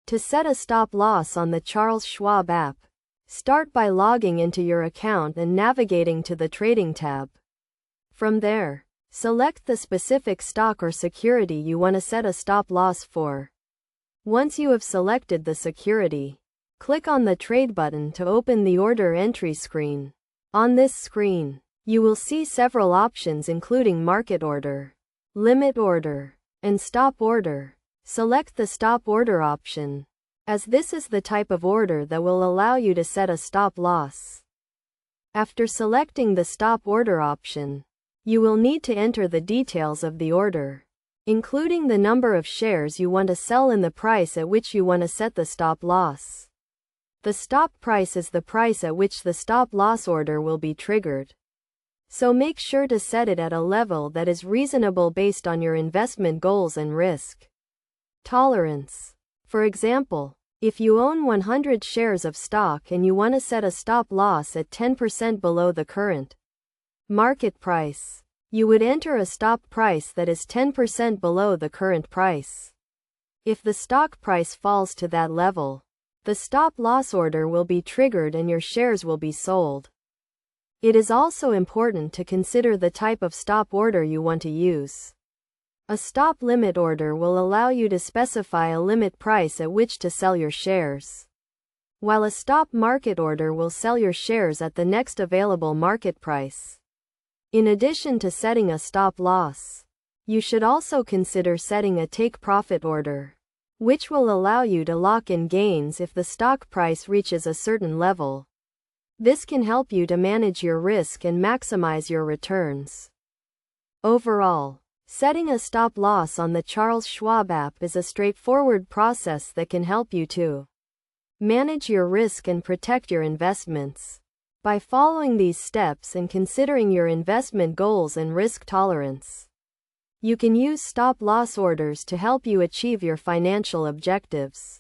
To set a stop loss on the Charles Schwab app, start by logging into your account and navigating to the Trading tab. From there, select the specific stock or security you want to set a stop loss for. Once you have selected the security, click on the Trade button to open the order entry screen. On this screen, you will see several options including market order, limit order, and stop order. Select the stop order option, as this is the type of order that will allow you to set a stop loss. After selecting the stop order option, you will need to enter the details of the order, including the number of shares you want to sell and the price at which you want to set the stop loss. The stop price is the price at which the stop loss order will be triggered. So make sure to set it at a level that is reasonable based on your investment goals and risk tolerance. For example, if you own 100 shares of stock and you want to set a stop loss at 10% below the current market price, you would enter a stop price that is 10% below the current price. If the stock price falls to that level, the stop loss order will be triggered and your shares will be sold. It is also important to consider the type of stop order you want to use. A stop limit order will allow you to specify a limit price at which to sell your shares, while a stop market order will sell your shares at the next available market price. In addition to setting a stop loss, you should also consider setting a take profit order, which will allow you to lock in gains if the stock price reaches a certain level. This can help you to manage your risk and maximize your returns. Overall, setting a stop loss on the Charles Schwab app is a straightforward process that can help you to manage your risk and protect your investments. By following these steps and considering your investment goals and risk tolerance, you can use stop loss orders to help you achieve your financial objectives.